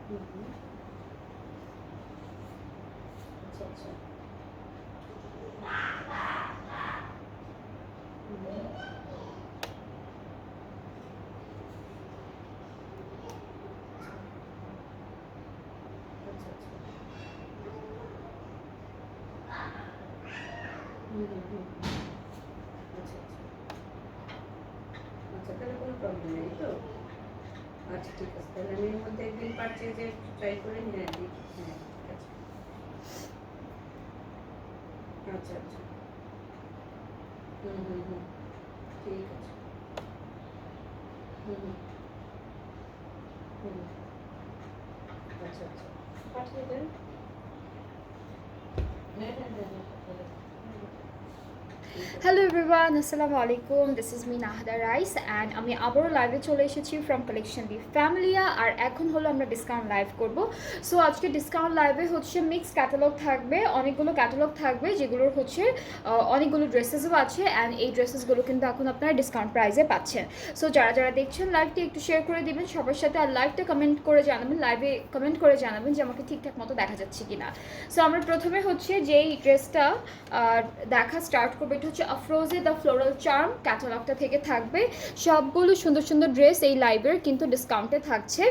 হুম হুম। আচ্ছা আচ্ছা। হুম হুম। আচ্ছা আচ্ছা। হুম হুম হুম হুম। আচ্ছা আচ্ছা। আচ্ছা তাহলে কোনো প্রবলেম নেই তো? আচ্ছা ঠিক আছে, তাহলে আমি এর মধ্যে একদিন পারচেজে ট্রাই করে নিয়ে দিই। হ্যাঁ ঠিক আছে। আচ্ছা আচ্ছা। হুম হুম হুম। ঠিক আছে। হুম হুম হুম। আচ্ছা আচ্ছা, পাঠিয়ে দেন। হ্যাঁ হ্যাঁ হ্যাঁ হ্যাঁ পাঠিয়ে দেন। ঠিক আছে। হ্যালো এভরিওয়ান, আসসালামু আলাইকুম। This is me নাহাদা rice and আমি আবারও লাইভে চলে এসেছি ফ্রম কালেকশন দি ফ্যামিলিয়া। আর এখন হলো আমরা ডিসকাউন্ট লাইভ করব। সো আজকে ডিসকাউন্ট লাইভে হচ্ছে মিক্স ক্যাটালগ থাকবে, অনেকগুলো ক্যাটালগ থাকবে যেগুলোর হচ্ছে অনেকগুলো ড্রেসেসও আছে অ্যান্ড এই ড্রেসেসগুলো কিন্তু এখন আপনারা ডিসকাউন্ট প্রাইসে পাচ্ছেন। সো যারা যারা দেখছেন লাইভটি একটু শেয়ার করে দিবেন সবার সাথে, আর লাইভটা কমেন্ট করে জানাবেন, লাইভে কমেন্ট করে জানাবেন যে আমাকে ঠিকঠাক মতো দেখা যাচ্ছে কিনা। সো আমরা প্রথমে হচ্ছে যেই ড্রেসটা দেখা স্টার্ট করবো, এটা হচ্ছে আফরোজে দ্য ফ্লোরাল চার্ম ক্যাটালগটা থেকে থাকবে। সবগুলো সুন্দর সুন্দর ড্রেস এই লাইভের কিন্তু ডিসকাউন্টে থাকছে।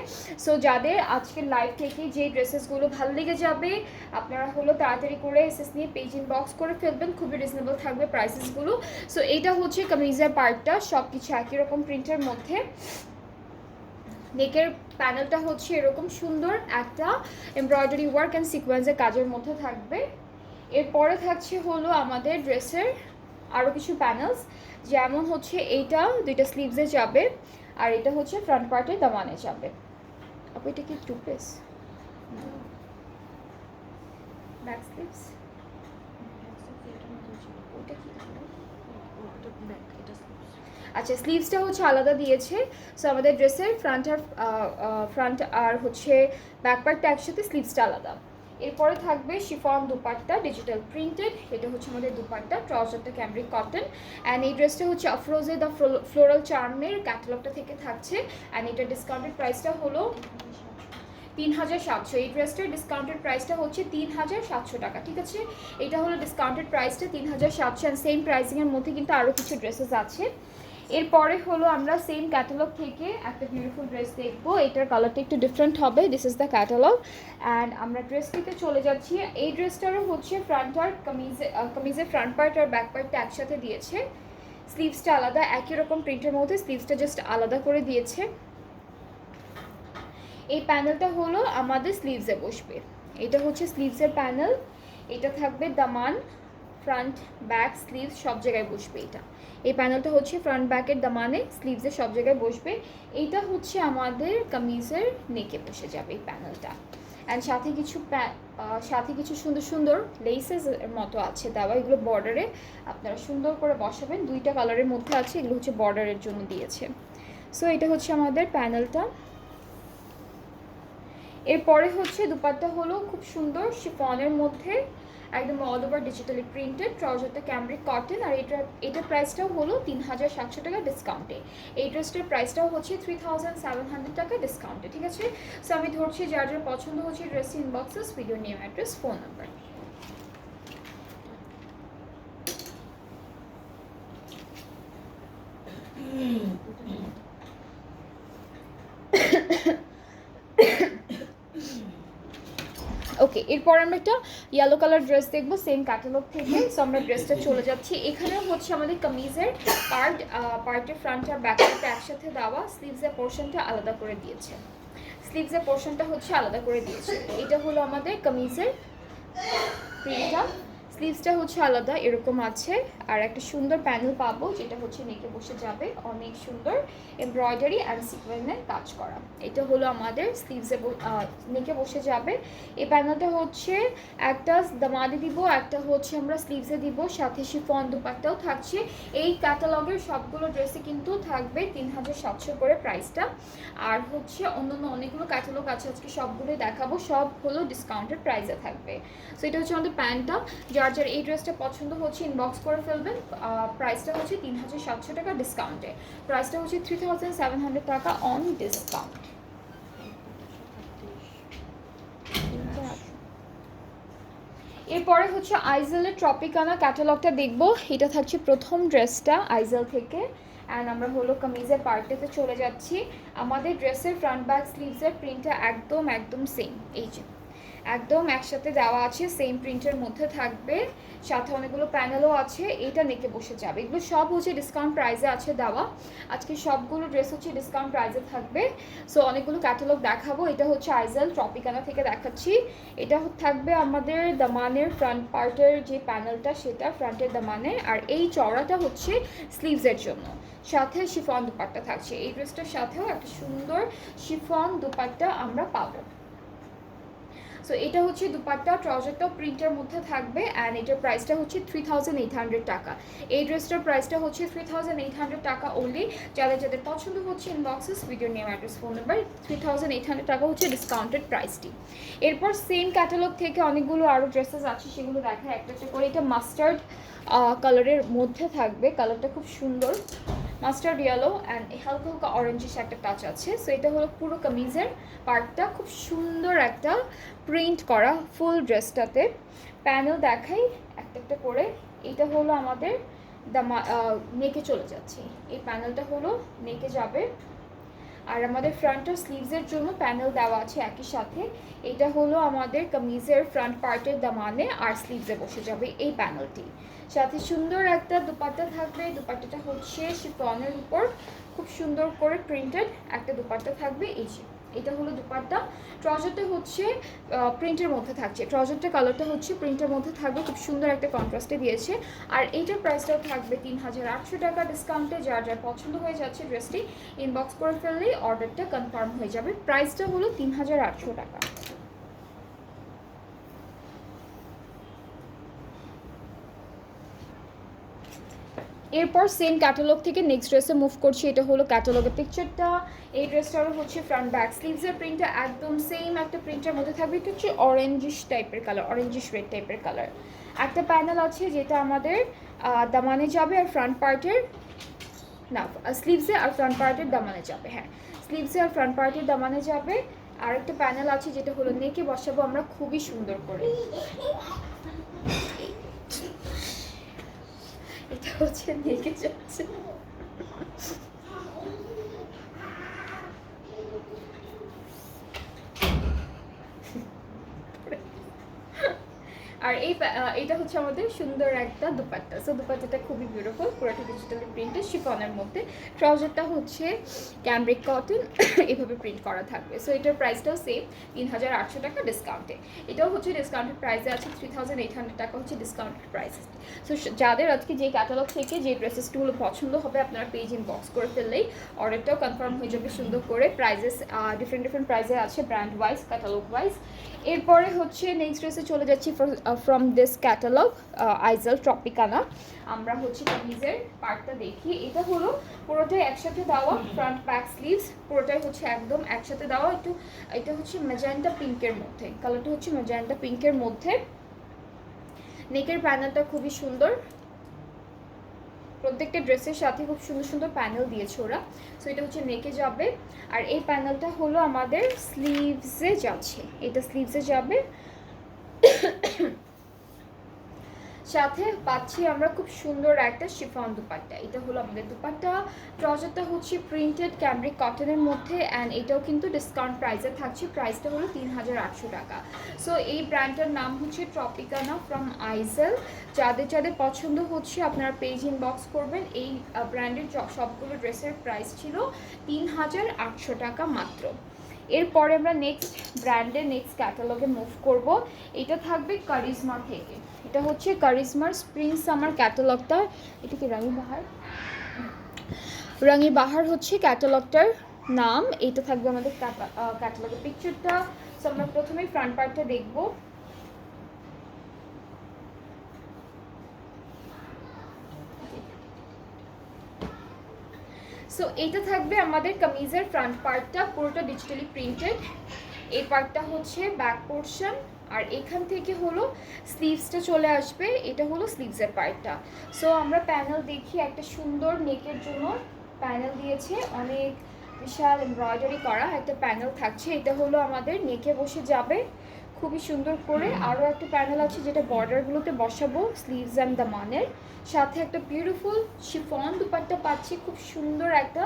সো যাদের আজকের লাইভ থেকে যে ড্রেসেসগুলো ভালো লেগে যাবে আপনারা হলো তাড়াতাড়ি করে এসএস নিয়ে পেজ ইনবক্স করে ফেলবেন, খুবই রিজনেবল থাকবে প্রাইসেসগুলো। সো এইটা হচ্ছে কামিজের পার্টটা, সব কিছু একই রকম প্রিন্টের মধ্যে। নেকের প্যানেলটা হচ্ছে এরকম সুন্দর একটা এমব্রয়ডারি ওয়ার্ক অ্যান্ড সিকোয়েন্সের কাজের মধ্যে থাকবে। এরপরে থাকছে হলো আমাদের ড্রেসের আরও কিছু প্যানেলস, যেমন হচ্ছে এইটা দুইটা স্লিভসে যাবে আর এটা হচ্ছে ফ্রন্ট পার্টে দামানে যাবে। আপু এটা কি টু পিস? Back sleeves? ওটা কি আচ্ছা, স্লিভসটা হচ্ছে আলাদা দিয়েছে। সো আমাদের ড্রেসের ফ্রন্ট আর হচ্ছে ব্যাক পার্টটা একসাথে, স্লিভসটা আলাদা। এরপরে থাকবে শিফন দুপাট্টা ডিজিটাল প্রিন্টেড, এটা হচ্ছে আমাদের দুপাট্টা, ট্রাউজারটা ক্যামব্রিক কটন অ্যান্ড এই ড্রেসটা হচ্ছে আফরোজে দ্য ফ্লোরাল চার্মের ক্যাটালগটা থেকে থাকছে অ্যান্ড এটার ডিসকাউন্টেড প্রাইসটা হলো 3700। এই ড্রেসটার ডিসকাউন্টেড প্রাইসটা হচ্ছে 3700 টাকা, ঠিক আছে? এটা হলো ডিসকাউন্টেড প্রাইসটা 3700 অ্যান্ড সেম প্রাইসিংয়ের মধ্যে কিন্তু আরও কিছু ড্রেসেস আছে। এরপরে হলো আমরা সেম ক্যাটালগ থেকে একটা বিউটিফুল ড্রেস দেখবো, এটার কালারটা একটু ডিফারেন্ট হবে। This is the catalogue and আমরা ড্রেসটিতে চলে যাচ্ছি। এই ড্রেসটারও হচ্ছে ফ্রন্ট আর কামিজের ফ্রন্ট পার্ট আর ব্যাক পার্টটা একসাথে দিয়েছে, স্লিভসটা আলাদা, একই রকম প্রিন্টের মধ্যে স্লিভসটা জাস্ট আলাদা করে দিয়েছে। এই প্যানেলটা হলো আমাদের স্লিভসে বসবে, এটা হচ্ছে স্লিভসের প্যানেল। এটা থাকবে দামান, ফ্রন্ট ব্যাক স্লিভস সব জায়গায় বসবে এটা। এই প্যানেলটা হচ্ছে ফ্রন্ট ব্যাকের দামানে স্লিভসের সব জায়গায় বসবে। এইটা হচ্ছে আমাদের কামিজের নেকে বসে যাবে এই প্যানেলটা অ্যান্ড সাথে কিছু সুন্দর সুন্দর লেসেস মতো আছে দেওয়া, এগুলো বর্ডারে আপনারা সুন্দর করে বসাবেন। দুইটা কালারের মধ্যে আছে, এগুলো হচ্ছে বর্ডারের জন্য দিয়েছে। সো এটা হচ্ছে আমাদের প্যানেলটা। এরপরে হচ্ছে দুপাট্টা হলো খুব সুন্দর শিফনের মধ্যে, একদম অল ওভার ডিজিটালি প্রিন্টেড, ট্রাউজারটা ক্যামব্রিক কটন আর এটার প্রাইসটাও হলো 3700 টাকা ডিসকাউন্টে। এই ড্রেসটার প্রাইসটাও হচ্ছে 3700 টাকা ডিসকাউন্টে, ঠিক আছে? সো আমি ধরছি যার যার পছন্দ হচ্ছে dress inboxes, video name, address, phone number. Okay, এরপর আমরা একটা ইয়েলো কালার ড্রেস দেখবো সেম ক্যাটালগ থেকে। সো আমরা ড্রেসটা চলে যাচ্ছি। এখানেও হচ্ছে আমাদের কামিজের পার্টের ফ্রন্ট আর ব্যাক পার্টটা একসাথে দেওয়া, স্লিভসের পোর্শনটা আলাদা করে দিয়েছে, স্লিভসের পোর্শনটা হচ্ছে আলাদা করে দিয়েছে। এটা হলো আমাদের কামিজের প্রিন্টটা, স্লিভসটা হচ্ছে আলাদা এরকম আছে আর একটা সুন্দর প্যানেল পাবো যেটা হচ্ছে নেকে বসে যাবে, অনেক সুন্দর এমব্রয়ডারি অ্যান্ড সিকোয়েন্সের কাজ করা। এটা হলো আমাদের স্লিভসে নেকে বসে যাবে। এই প্যানেলটা হচ্ছে একটা দামাদি দিব, একটা হচ্ছে আমরা স্লিভসে দিব, সাথে শিফন দুপাট্টাও থাকছে। এই ক্যাটালগের সবগুলো ড্রেসে কিন্তু থাকবে 3700 করে প্রাইসটা। আর হচ্ছে অন্যান্য অনেকগুলো ক্যাটালগ আছে, আজকে সবগুলোই দেখাবো, সব হলো ডিসকাউন্টেড প্রাইসে থাকবে। সো এটা হচ্ছে আমাদের প্যান্টটা, যার যার এই ড্রেসটা পছন্দ হচ্ছে ইনবক্স করে ফেলবেন। প্রাইসটা হচ্ছে 3700 টাকা ডিসকাউন্টে, প্রাইসটা হচ্ছে 3700 টাকা অন ডিসকাউন্ট। এরপরে হচ্ছে আইজেলের ট্রপিকানা ক্যাটালগটা দেখবো। এটা থাকছে প্রথম ড্রেসটা আইজেল থেকে। অ্যান্ড আমরা হলো কামিজের পার্টেতে চলে যাচ্ছি। আমাদের ড্রেসের ফ্রন্ট ব্যাক স্লিভসের প্রিন্টটা একদম সেম, এই যে একদম একসাথে দেওয়া আছে, সেম প্রিন্টের মধ্যে থাকবে, সাথে অনেকগুলো প্যানেলও আছে। এটা নেকে বসে যাবে। এগুলো সব হচ্ছে ডিসকাউন্ট প্রাইসে আছে দেওয়া। আজকে সবগুলো ড্রেস হচ্ছে ডিসকাউন্ট প্রাইসে থাকবে। সো অনেকগুলো ক্যাটালগ দেখাবো। এটা হচ্ছে আইজেল ট্রপিকানা থেকে দেখাচ্ছি। এটা থাকবে আমাদের দামানের ফ্রন্ট পার্টের যে প্যানেলটা, সেটা ফ্রন্টের দামানে। আর এই চওড়াটা হচ্ছে স্লিভসের জন্য। সাথে শিফন দুপাট্টা থাকছে। এই ড্রেসটার সাথেও একটা সুন্দর শিফন দুপাট্টা আমরা পাবো। সো এটা হচ্ছে দুপাট্টা, ট্রাউজারটাও প্রিন্টের মধ্যে থাকবে। অ্যান্ড এটার প্রাইসটা হচ্ছে 3800 টাকা। এই ড্রেসটার প্রাইসটা হচ্ছে 3800 টাকা অনলি। যাদের যাদের পছন্দ হচ্ছে inboxes video name address phone number. 3800 টাকা হচ্ছে ডিসকাউন্টেড প্রাইসটি। এরপর সেম ক্যাটালগ থেকে অনেকগুলো আরও ড্রেসেস আছে, সেগুলো দেখায় একটা একটা করে। এটা মাস্টার্ড কালারের মধ্যে থাকবে। কালারটা খুব সুন্দর, মাস্টার্ড ইয়েলো অ্যান্ড হালকা হালকা অরেঞ্জিশ একটা টাচ আছে। সো এটা হলো পুরো কামিজের পার্টটা, খুব সুন্দর একটা প্রিন্ট করা ফুল ড্রেসটাতে। প্যানেল দেখাই একটা একটা করে। এটা হলো আমাদের নেকে চলে যাচ্ছে। এই প্যানেলটা হলো নেকে যাবে। আর আমাদের ফ্রন্ট আর স্লিভসের জন্য প্যানেল দেওয়া আছে একই সাথে। এটা হলো আমাদের কামিজের ফ্রন্ট পার্টের দামানে, আর স্লিভসে বসে যাবে এই প্যানেলটি। সাথে সুন্দর একটা দুপাট্টা থাকবে। দুপাট্টাটা হচ্ছে শিফনের উপর খুব সুন্দর করে প্রিন্টেড একটা দুপাট্টা থাকবে। এই যে এটা হলো দুপাট্টা। ট্রাউজারটা হচ্ছে প্রিন্টের মধ্যে থাকছে। ট্রাউজারটা কালারটা হচ্ছে প্রিন্টের মধ্যে থাকবে, খুব সুন্দর একটা কন্ট্রাস্টে দিয়েছে। আর এইটার প্রাইসটাও থাকবে 3800 টাকা ডিসকাউন্টে। যার যার পছন্দ হয়ে যাচ্ছে ড্রেসটি ইনবক্স করে ফেললেই অর্ডারটা কনফার্ম হয়ে যাবে। প্রাইসটা হলো 3800 টাকা। এরপর সেম ক্যাটালগ থেকে নেক্সট ড্রেসে মুভ করছি। এটা হলো ক্যাটালগের পিকচারটা। এই ড্রেসটারও হচ্ছে ফ্রন্ট ব্যাক স্লিভসের প্রিন্টটা একদম সেম একটা প্রিন্টের মধ্যে থাকবে। এটা হচ্ছে অরেঞ্জিশ টাইপের কালার, অরেঞ্জিশ রেড টাইপের কালার। একটা প্যানেল আছে যেটা আমাদের দামানে যাবে, আর ফ্রন্ট পার্টের না স্লিভসে আর ফ্রন্ট পার্টের দামানে যাবে। হ্যাঁ, স্লিভসে আর ফ্রন্ট পার্টের দামানে যাবে। আর একটা প্যানেল আছে যেটা হলো নেকে বসাবো আমরা খুবই সুন্দর করে। এটা হচ্ছে নেকে যাচ্ছে। আর এইটা হচ্ছে আমাদের সুন্দর একটা দুপাট্টা। সো দুপাট্টাটা খুবই বিউটিফুল, পুরোটা ডিজিটালি প্রিন্টেড শিফনের মধ্যে। ট্রাউজারটা হচ্ছে ক্যামব্রিক কটন, এভাবে প্রিন্ট করা থাকবে। সো এটার প্রাইসটাও সেম 3800 টাকা ডিসকাউন্টে। এটাও হচ্ছে ডিসকাউন্টেড প্রাইসে আছে 3800 টাকা হচ্ছে ডিসকাউন্টেড প্রাইস। সো যাদের আজকে যে ক্যাটালগ থেকে যে ড্রেসেসগুলো পছন্দ হবে আপনারা পেজ ইনবক্স করে ফেললেই অর্ডারটাও কনফার্ম হয়ে যাবে সুন্দর করে। প্রাইজেস ডিফারেন্ট প্রাইসে আছে, ব্র্যান্ড ওয়াইজ, ক্যাটালগ ওয়াইজ। এরপরে হচ্ছে নেক্সট ড্রেসে চলে যাচ্ছি ফ্রম দিস ক্যাটালগ আইজেল ট্রপিকানা। আমরা হচ্ছে কামিজের পার্টটা দেখি। এটা হলো পুরোটাই একসাথে দেওয়া, ফ্রন্ট ব্যাক স্লিভস পুরোটাই হচ্ছে একদম একসাথে দেওয়া। এটা হচ্ছে ম্যাজেন্টা পিঙ্কের মধ্যে, কালারটা হচ্ছে ম্যাজেন্টা পিঙ্কের মধ্যে। নেকের প্যানেলটা খুবই সুন্দর, প্রত্যেকটা ড্রেসের সাথে খুব সুন্দর সুন্দর প্যানেল দিয়েছে ওরা। সো এটা হচ্ছে নেকে যাবে। আর এই প্যানেলটা হলো আমাদের স্লিভসে যাচ্ছে, এটা স্লিভসে যাবে। সাথে পাচ্ছি আমরা খুব সুন্দর একটা শিফন দুপাট্টা। এটা হলো আমাদের দুপাট্টা। ট্রাউজারটা হচ্ছে প্রিন্টেড ক্যামব্রিক কটনের মধ্যে। অ্যান্ড এটাও কিন্তু ডিসকাউন্ট প্রাইসে থাকছে। প্রাইসটা হলো 3800 টাকা। সো এই ব্র্যান্ডটার নাম হচ্ছে ট্রপিকানা ফ্রম আইজেল। যাদের যাদের পছন্দ হচ্ছে আপনারা পেজ ইনবক্স করবেন। এই ব্র্যান্ডের সবগুলো ড্রেসের প্রাইস ছিল 3800 টাকা মাত্র। এরপরে আমরা নেক্সট ব্র্যান্ডের নেক্সট ক্যাটালগে মুভ করব। এটা থাকবে কারিজমা থেকে। এটা হচ্ছে কারিজমার স্প্রিং সামার ক্যাটালগটা। এটা কি রাঙি বাহার, রাঙি বাহার হচ্ছে ক্যাটালগটার নাম। এটা থাকবে আমাদের ক্যাটালগের পিকচারটা। সো আমরা প্রথমেই ফ্রন্ট পার্টটা দেখবো। সো এইটা থাকবে আমাদের কামিজের ফ্রন্ট পার্টটা, পুরোটা ডিজিটালি প্রিন্টেড। এই পার্টটা হচ্ছে ব্যাক পোর্শন। আর এখান থেকে হলো স্লিভসটা চলে আসবে। এটা হলো স্লিভসের পার্টটা। সো আমরা প্যানেল দেখি। একটা সুন্দর নেকের জন্য প্যানেল দিয়েছে, অনেক বিশাল এমব্রয়ডারি করা একটা প্যানেল থাকছে। এটা হলো আমাদের নেকে বসে যাবে খুবই সুন্দর করে। আরও একটা প্যানেল আছে যেটা বর্ডারগুলোতে বসাবো স্লিভস অ্যান্ড দামানের সাথে। একটা বিউটিফুল শিফন দুপাট্টা পাচ্ছি, খুব সুন্দর একটা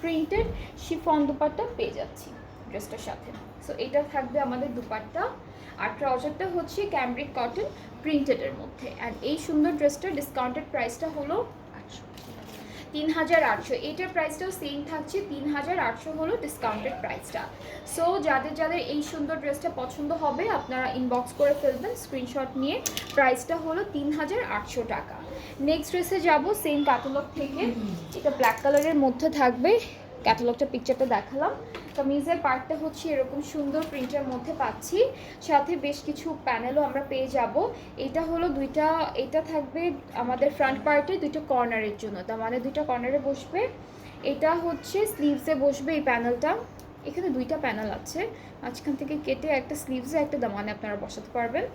প্রিন্টেড শিফন দুপাট্টা পেয়ে যাচ্ছি ড্রেসটার সাথে। সো এটা থাকবে আমাদের দুপাট্টা। আর ট্রাউজারটা হচ্ছে ক্যামব্রিক কটন প্রিন্টেডের মধ্যে। অ্যান্ড এই সুন্দর ড্রেসটার ডিসকাউন্টেড প্রাইসটা হলো 3800। এটার প্রাইসটাও সেম থাকছে 3800 হলো ডিসকাউন্টেড প্রাইসটা। সো যাদের যাদের এই সুন্দর ড্রেসটা পছন্দ হবে আপনারা ইনবক্স করে ফেলবেন স্ক্রিনশট নিয়ে। প্রাইসটা হলো 3800 টাকা। নেক্সট ড্রেসে যাব সেম ক্যাটালগ থেকে। এটা ব্ল্যাক কালারের মধ্যে থাকবে, ক্যাটালগটা পিকচারটা দেখালাম। কামিজের পার্টটা হচ্ছে এরকম সুন্দর প্রিন্টের মধ্যে পাচ্ছি, সাথে বেশ কিছু প্যানেলও আমরা পেয়ে যাব। এটা হলো দুইটা, এটা থাকবে আমাদের ফ্রন্ট পার্টে দুইটা কর্নারের জন্য, তার মানে দুইটা কর্নারে বসবে। এটা হচ্ছে স্লিভসে বসবে এই প্যানেলটা। এখানে দুইটা প্যানেল আছে, মাঝখান থেকে কেটে একটা স্লিভসে একটা দামানে আপনারা বসাতে পারবেন।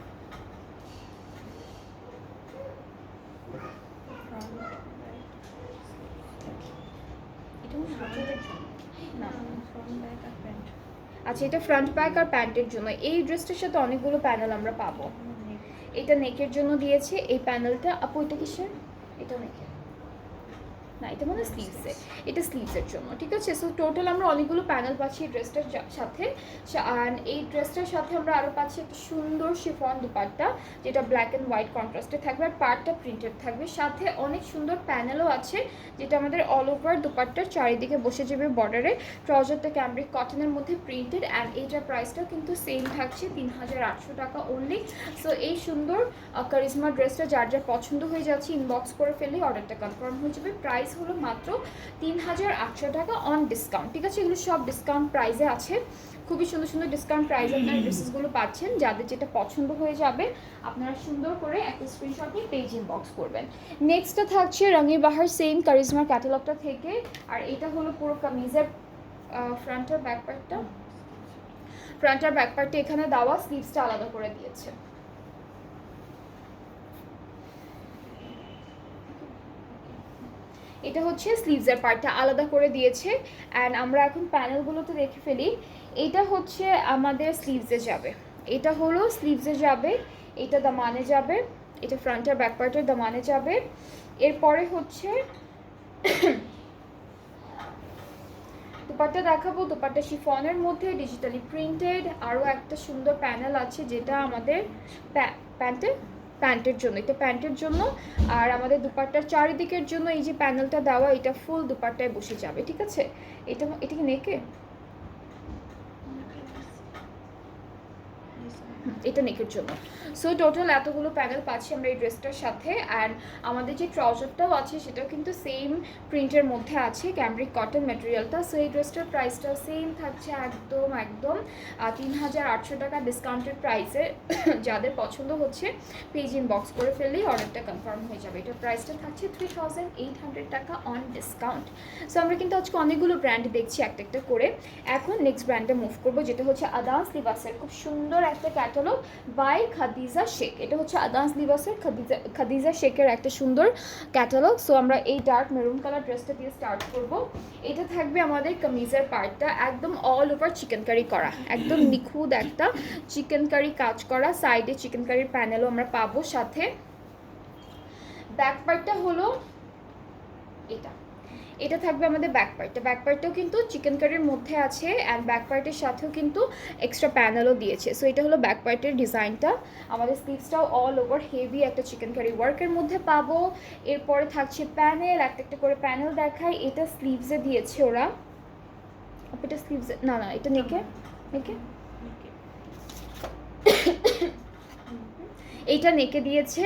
আচ্ছা, এটা ফ্রন্ট ব্যাক আর প্যান্টের জন্য। এই ড্রেসটার সাথে অনেকগুলো প্যানেল আমরা পাবো। এটা নেকের জন্য দিয়েছে এই প্যানেলটা। আপু এটা কিসের? এটা নেকের না, এটা মানে স্লিভসে, এটা স্লিভসের জন্য, ঠিক আছে। সো টোটাল আমরা অনেকগুলো প্যানেল পাচ্ছি এই ড্রেসটার সাথে। আর এই ড্রেসটার সাথে আমরা আরও পাচ্ছি একটা সুন্দর শিফন দুপাট্টা যেটা ব্ল্যাক অ্যান্ড হোয়াইট কন্ট্রাস্টে থাকবে, আর পার্টটা প্রিন্টেড থাকবে। সাথে অনেক সুন্দর প্যানেলও আছে যেটা আমাদের অল ওভার দুপাট্টার চারিদিকে বসে যাবে বর্ডারে। ট্রাউজারটা ক্যামব্রিক কটনের মধ্যে প্রিন্টেড। অ্যান্ড এইটার প্রাইসটাও কিন্তু সেম থাকছে 3800 টাকা অনলি। সো এই সুন্দর কারিজমা ড্রেসটা যার যার পছন্দ হয়ে যাচ্ছে ইনবক্স করে ফেললেই অর্ডারটা কনফার্ম হয়ে যাবে। প্রাইস হলো মাত্র 3800 টাকা অন ডিসকাউন্ট, ঠিক আছে। এগুলো সব ডিসকাউন্ট প্রাইসে আছে, খুবই সুন্দর সুন্দর ডিসকাউন্ট প্রাইসে আপনারা ড্রেসেসগুলো পাচ্ছেন। যাদের যেটা পছন্দ হয়ে যাবে আপনারা সুন্দর করে একটা স্ক্রিনশট নিয়ে পেজ ইনবক্স করবেন। নেক্সটটা থাকছে রঙিন বাহার সেম কারিজমার ক্যাটালগটা থেকে। আর এটা হলো পুরো কামিজের ফ্রন্ট আর ব্যাক পার্টটা। ফ্রন্ট আর ব্যাক পার্টটা এখানে দেওয়া, স্লিভসটা আলাদা করে দিয়েছে। এটা হচ্ছে স্লিভসের পার্টটা আলাদা করে দিয়েছে। অ্যান্ড আমরা এখন প্যানেলগুলোতে দেখে ফেলি। এটা হচ্ছে আমাদের স্লিভসে যাবে, এটা হলো স্লিভসে যাবে, এটা দামানে যাবে, এটা ফ্রন্ট আর ব্যাক পার্টের দামানে যাবে। এরপরে হচ্ছে দুপাট্টা দেখাবো। দুপাট্টা শিফনের মধ্যে ডিজিটালি প্রিন্টেড। আরও একটা সুন্দর প্যানেল আছে যেটা আমাদের প্যান্টের জন্য, এটা প্যান্টের জন্য। আর আমাদের দুপাট্টার চারিদিকের জন্য এই যে প্যানেলটা দেওয়া, এটা ফুল দুপাট্টায় বসে যাবে, ঠিক আছে। এটা কি নেকে? এটা নেকের জন্য। সো টোটাল এতগুলো প্যানেল পাচ্ছি আমরা এই ড্রেসটার সাথে। অ্যান্ড আমাদের যে ট্রাউজারটাও আছে সেটাও কিন্তু সেম প্রিন্টের মধ্যে আছে, ক্যামব্রিক কটন ম্যাটেরিয়ালটা। সো এই ড্রেসটার প্রাইসটাও সেম থাকছে একদম 3800 টাকা ডিসকাউন্টেড প্রাইসে। যাদের পছন্দ হচ্ছে পেজ ইনবক্স করে ফেললেই অর্ডারটা কনফার্ম হয়ে যাবে। এটার প্রাইসটা থাকছে 3800 টাকা অন ডিসকাউন্ট। সো আমরা কিন্তু আজকে অনেকগুলো ব্র্যান্ড দেখছি একটা একটা করে। এখন নেক্সট ব্র্যান্ডে মুভ করবো যেটা হচ্ছে আদান্স লিবাসের খুব সুন্দর একটা ক্যাটালগ বাই খাদিজা শেখ। এটা হচ্ছে আদান্স লিবাসের খাদিজা শেখের একটা সুন্দর ক্যাটালগ। সো আমরা এই ডার্ক মেরুন কালার ড্রেসটা দিয়ে স্টার্ট করব। এটা থাকবে আমাদের কামিজের পার্টটা একদম অল ওভার চিকেন কারি করা, একদম নিখুঁত একটা চিকেন কারি কাজ করা। সাইডে চিকেন কারির প্যানেলও আমরা পাবো সাথে। ব্যাক পার্টটা হলো এটা থাকবে আমাদের ব্যাক পার্টটা। ব্যাক পার্টটাও কিন্তু চিকেন কারির মধ্যে আছে। অ্যান্ড ব্যাক পার্টের সাথেও কিন্তু এক্সট্রা প্যানেলও দিয়েছে। সো এটা হলো ব্যাক পার্টের ডিজাইনটা। আমাদের স্লিভসটাও অল ওভার হেভি একটা চিকেন কারি ওয়ার্কের মধ্যে পাবো। এরপরে থাকছে প্যানেল, একটা একটা করে প্যানেল দেখাই। এটা স্লিভসে দিয়েছে ওরা, এটা স্লিভসে না, এটা নেকে এইটা নেকে দিয়েছে।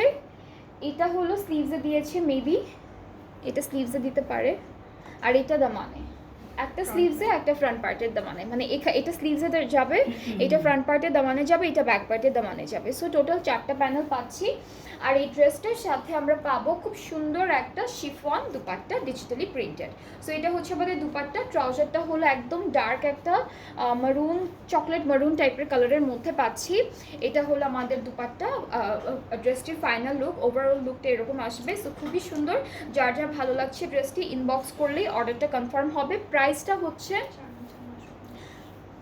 এটা হলো স্লিভসে দিয়েছে, মেবি এটা স্লিভসে দিতে পারে। আর এটা দামানে, একটা স্লিভসে একটা ফ্রন্ট পার্টের দামানে, মানে এটা স্লিভসে যাবে, এটা ফ্রন্ট পার্টের দামানে যাবে, এটা ব্যাক পার্টের দামানে যাবে। সো টোটাল 4টা প্যানেল পাচ্ছি। আর এই ড্রেসটার সাথে আমরা পাবো খুব সুন্দর একটা chiffon dupatta digitally printed. So এটা হচ্ছে আমাদের দুপাট্টা। ট্রাউজারটা হলো একদম ডার্ক একটা মারুন, চকলেট মারুন টাইপের কালারের মধ্যে পাচ্ছি। এটা হলো আমাদের দুপাট্টা। ড্রেসটির ফাইনাল লুক, ওভারঅল লুকটা এরকম আসবে। সো খুবই সুন্দর। যার যার ভালো লাগছে ড্রেসটি ইনবক্স করলেই অর্ডারটা কনফার্ম হবে। প্রাইসটা হচ্ছে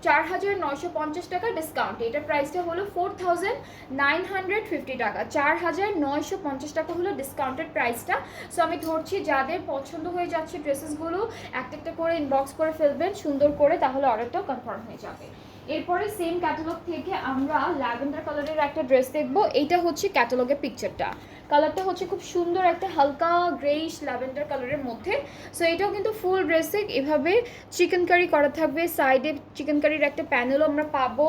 4,950 টাকা ডিসকাউন্ট। এটার প্রাইসটা হলো 4,950 টাকা, 4,950 টাকা হলো ডিসকাউন্টেড প্রাইসটা। সো আমি ধরছি যাদের পছন্দ হয়ে যাচ্ছে ড্রেসেসগুলো একটা একটা করে ইনবক্স করে ফেলবেন সুন্দর করে, তাহলে অর্ডারটাও কনফার্ম হয়ে যাবে। এরপরে সেম ক্যাটালগ থেকে আমরা ল্যাভেন্ডার কালারের একটা ড্রেস দেখবো। এইটা হচ্ছে ক্যাটালগের পিকচারটা, কালারটা হচ্ছে খুব সুন্দর একটা হালকা গ্রেইশ ল্যাভেন্ডার কালারের মধ্যে। সো এটাও কিন্তু ফুল ড্রেসে এভাবে চিকেন কারি করা থাকবে, সাইডে চিকেন কারির একটা প্যানেলও আমরা পাবো।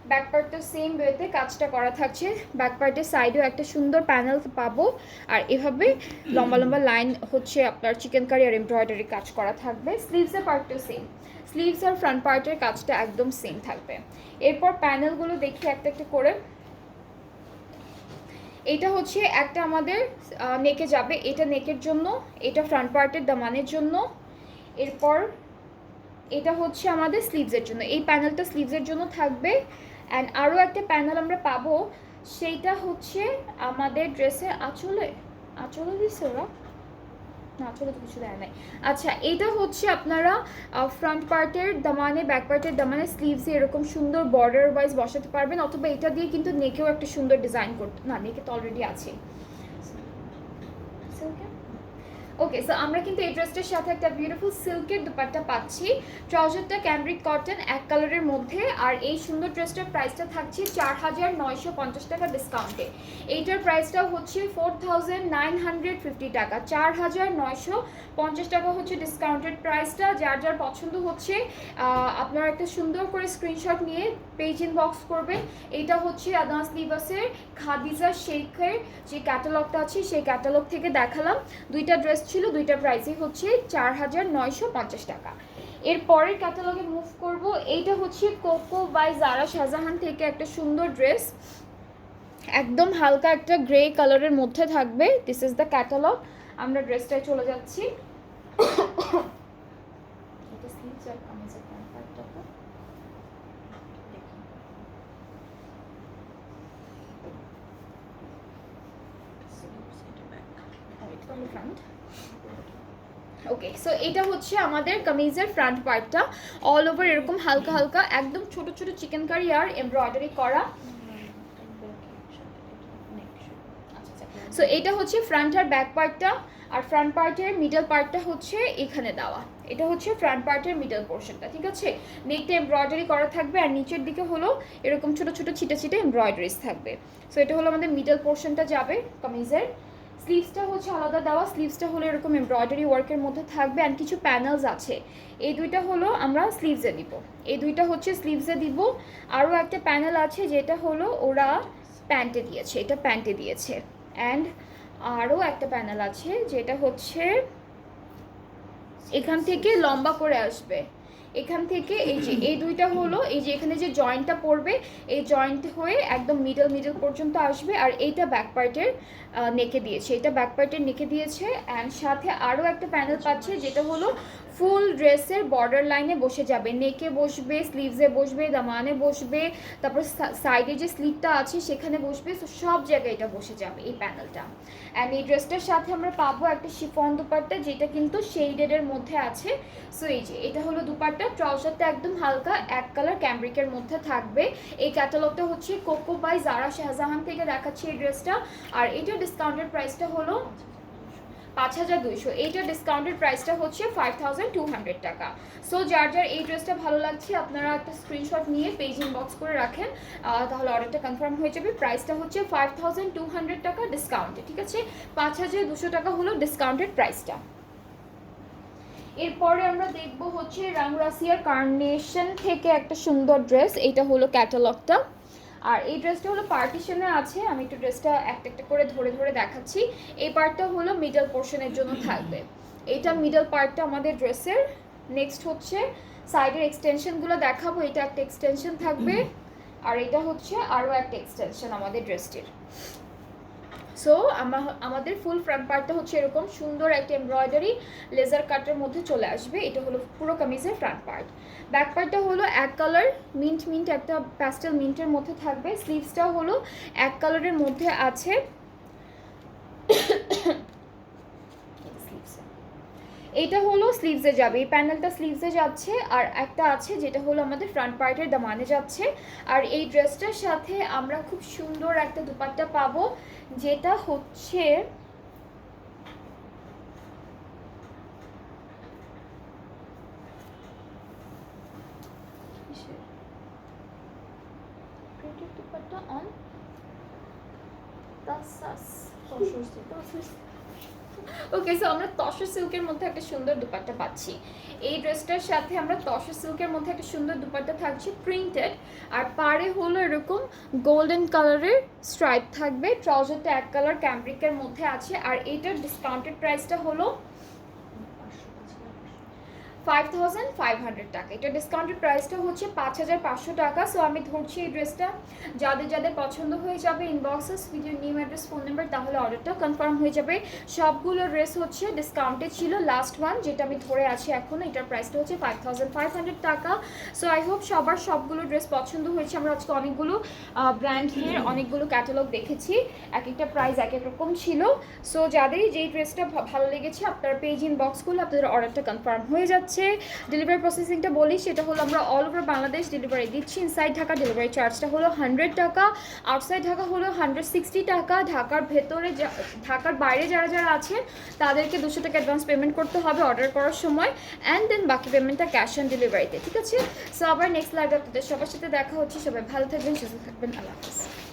ব্যাক পার্টটা সেম ওয়েতে কাজটা করা থাকছে, ব্যাক পার্টের সাইডেও একটা সুন্দর প্যানেল পাবো। আর এভাবে লম্বা লম্বা লাইন হচ্ছে আপনার চিকেন কারি আর এমব্রয়ডারি কাজ করা থাকবে। স্লিভসের পার্টটাও সেম, স্লিভস আর ফ্রন্ট পার্টের কাজটা একদম সেম থাকবে। এরপর প্যানেলগুলো দেখি একটা একটা করে। এটা হচ্ছে একটা আমাদের নেকে যাবে, এটা নেকের জন্য, এটা ফ্রন্ট পার্টের দামানের জন্য। এরপর এটা হচ্ছে আমাদের স্লিভসের জন্য, এই প্যানেলটা স্লিভসের জন্য থাকবে। অ্যান্ড আরও একটা প্যানেল আমরা পাবো, সেইটা হচ্ছে আমাদের ড্রেসের আঁচলে দিচ্ছে ওরা না, আঁচলে তো কিছু দেয় নাই। আচ্ছা, এটা হচ্ছে আপনারা ফ্রন্ট পার্টের দামানে, ব্যাক পার্টের দামানে, স্লিভসে এরকম সুন্দর বর্ডার ওয়াইজ বসাতে পারবেন, অথবা এটা দিয়ে কিন্তু নেকেও একটা সুন্দর ডিজাইন করতে, না নেকে তো অলরেডি আছে। ওকে, সো আমরা কিন্তু এই ড্রেসটার সাথে একটা বিউটিফুল সিল্কের দুপাট্টা পাচ্ছি। ট্রাউজারটা ক্যামব্রিক কটন এক কালারের মধ্যে। আর এই সুন্দর ড্রেসটার প্রাইসটা থাকছে 4,950 টাকা ডিসকাউন্টে। এইটার প্রাইসটাও হচ্ছে 4,950 টাকা, 4,950 টাকা হচ্ছে ডিসকাউন্টেড প্রাইসটা। যার যার পছন্দ হচ্ছে আপনারা একটা সুন্দর করে স্ক্রিনশট নিয়ে পেজ ইনবক্স করবেন। এটা হচ্ছে আদান স্লিভাসের খাদিজা শেখের যে ক্যাটালগটা আছে সেই ক্যাটালগ থেকে দেখালাম। দুইটা ড্রেস ছিল, দুইটা প্রাইসই হচ্ছে 4,950 টাকা। এর পরের ক্যাটালগে মুভ করব। এইটা হচ্ছে কোকো বাই জারা শাহজাহান থেকে একটা সুন্দর ড্রেস, একদম হালকা একটা গ্রে কালারের মধ্যে থাকবে। This is the catalogue. আমরা ড্রেসটায় চলে যাচ্ছি। ওকে, সো এটা হচ্ছে আমাদের কামিজের ফ্রন্ট পার্টটা, অল ওভার এরকম হালকা হালকা একদম ছোট ছোট চিকেন কারি আর এমব্রয়ডারি করা। সো এটা হচ্ছে ফ্রন্ট আর ব্যাক পার্টটা, আর ফ্রন্ট পার্টের মিডল পার্টটা হচ্ছে এখানে দেওয়া। এটা হচ্ছে ফ্রন্ট পার্টের মিডল পোর্শনটা, ঠিক আছে। নেকটা এমব্রয়ডারি করা থাকবে, আর নিচের দিকে হলো এরকম ছোট ছোট ছিটা ছিটা এমব্রয়ডারিজ থাকবে। সো এটা হলো আমাদের মিডল পোর্শনটা যাবে কামিজের। স্লিভসটা হচ্ছে আলাদা দেওয়া, স্লিভসটা হলো এরকম এমব্রয়ডারি ওয়ার্কের মধ্যে থাকবে, অ্যান্ড কিছু প্যানেলস আছে। এই দুইটা হলো আমরা স্লিভসে দিব, এই দুইটা হচ্ছে স্লিভসে দিব। আরও একটা প্যানেল আছে যেটা হলো ওরা প্যান্টে দিয়েছে, এটা প্যান্টে দিয়েছে। অ্যান্ড আরও একটা প্যানেল আছে যেটা হচ্ছে এখান থেকে লম্বা করে আসবে, এখান থেকে এই যে এই দুইটা হলো এই যে এখানে যে জয়েন্টটা পড়বে, এই জয়েন্ট হয়ে একদম মিডল পর্যন্ত আসবে। আর এইটা ব্যাক পার্টের নেকে দিয়েছে, এটা ব্যাক পার্টের নেকে দিয়েছে। অ্যান্ড সাথে আরও একটা প্যানেল পাচ্ছে যেটা হলো ফুল ড্রেসের বর্ডার লাইনে বসে যাবে, নেকে বসবে, স্লিভসে বসবে, দামানে বসবে, তারপর সাইডে যে স্লিভটা আছে সেখানে বসবে। তো সব জায়গায় এটা বসে যাবে এই প্যানেলটা। অ্যান্ড এই ড্রেসটার সাথে আমরা পাবো একটা শিফন দুপাট্টা যেটা কিন্তু শেডের মধ্যে আছে। সো এই যে এটা হলো দুপাট্টা, ট্রাউজারটা একদম হালকা এক কালার ক্যামব্রিকের মধ্যে থাকবে। এই ক্যাটালগটা হচ্ছে কোকো বাই জারা শাহজাহান থেকে দেখাচ্ছি এই ড্রেসটা। আর এটা ডিসকাউন্টেড প্রাইসটা হলো 5,200, এইটা ডিসকাউন্টেড প্রাইসটা হচ্ছে 5,200 টাকা। সো যার যার এই ড্রেসটা ভালো লাগছে আপনারা একটা স্ক্রিনশট নিয়ে পেজ ইনবক্স করে রাখেন, তাহলে অর্ডারটা কনফার্ম হয়ে যাবে। প্রাইসটা হচ্ছে 5,200 টাকা ডিসকাউন্টে, ঠিক আছে। 5,200 টাকা হলো ডিসকাউন্টেড প্রাইসটা। এরপরে আমরা দেখব হচ্ছে রাংরাসিয়ার কার্নেশন থেকে একটা সুন্দর ড্রেস, এইটা হলো ক্যাটালগটা। আর এই ড্রেসটা হলো পার্টিশনে আছে, আমি একটু ড্রেসটা একটা একটা করে ধরে ধরে দেখাচ্ছি। এই পার্টটা হলো মিডল পোর্শনের জন্য থাকবে, এইটা মিডল পার্টটা আমাদের ড্রেসের। নেক্সট হচ্ছে সাইডের এক্সটেনশনগুলো দেখাবো, এটা একটা এক্সটেনশন থাকবে, আর এটা হচ্ছে আরও একটা এক্সটেনশন আমাদের ড্রেসটির। সো আমাদের ফুল ফ্রন্ট পার্টটা হচ্ছে এরকম সুন্দর একটা এমব্রয়ডারি লেজার কাটের মধ্যে চলে আসবে, এটা হলো পুরো কামিজের ফ্রন্ট পার্ট। ব্যাক পার্টটা হলো এক কালার মিন্ট একটা প্যাস্টেল মিন্টের মধ্যে থাকবে। স্লিভসটাও হলো এক কালারের মধ্যে আছে। এটা হলো স্লিভসে যাবে, এই প্যানেলটা স্লিভসে যাচ্ছে, আর একটা আছে যেটা হলো আমাদের ফ্রন্ট পার্টের দামানে যাচ্ছে। আর এই ড্রেসটার সাথে আমরা খুব সুন্দর একটা দুপাট্টা পাবো, যেটা হচ্ছে দুপাট্টা অন ওকে। সো আমরা তসর সিল্কের মধ্যে একটা সুন্দর দুপাট্টা পাচ্ছি। এই ড্রেসটার সাথে আমরা তসর সিল্কের মধ্যে একটা সুন্দর দুপাট্টা থাকছে প্রিন্টেড, আর পাড়ে হলো এরকম গোল্ডেন কালারের স্ট্রাইপ থাকবে। ট্রাউজারটা এক কালার ক্যাম্ব্রিকের মধ্যে আছে, আর এইটার ডিসকাউন্টেড প্রাইসটা হলো 5500 টাকা। এটা ডিসকাউন্টেড প্রাইসটা হচ্ছে 5500 টাকা। সো আমি ধরছি এই ড্রেসটা, যাদের যাদের পছন্দ হয়ে যাবে inboxes video new address phone number, তাহলে অর্ডারটা কনফার্ম হয়ে যাবে। সবগুলো ড্রেস হচ্ছে ডিসকাউন্টে ছিল, লাস্ট ওয়ান যেটা আমি ধরে আছি এখন, এটার প্রাইসটা হচ্ছে 5500 টাকা। সো আই হোপ সবার সবগুলো ড্রেস পছন্দ হয়েছে। আমরা আজকে অনেকগুলো ব্র্যান্ডের অনেকগুলো ক্যাটালগ দেখেছি, এক একটা প্রাইস এক এক রকম ছিল। সো যাদেরই যেই ড্রেসটা ভালো লেগেছে আপনার পেজ ইনবক্স করলে আপনাদের অর্ডারটা কনফার্ম হয়ে যাচ্ছে। ডেলিভারি প্রসেসিংটা বলি, সেটা হলো আমরা অল ওভার বাংলাদেশ ডেলিভারি দিচ্ছি। ইনসাইড ঢাকা ডেলিভারি চার্জটা হলো 100 টাকা, আউটসাইড ঢাকা হলো 160 টাকা। ঢাকার ভেতরে ঢাকার বাইরে যারা যারা আছেন তাদেরকে 200 টাকা অ্যাডভান্স পেমেন্ট করতে হবে অর্ডার করার সময়, অ্যান্ড দেন বাকি পেমেন্টটা ক্যাশ অন ডেলিভারিতে, ঠিক আছে? সো আবার নেক্সট লাইভে আপনাদের সবার সাথে দেখা হচ্ছে। সবাই ভালো থাকবেন, সুস্থ থাকবেন, আল্লাহ হাফিজ।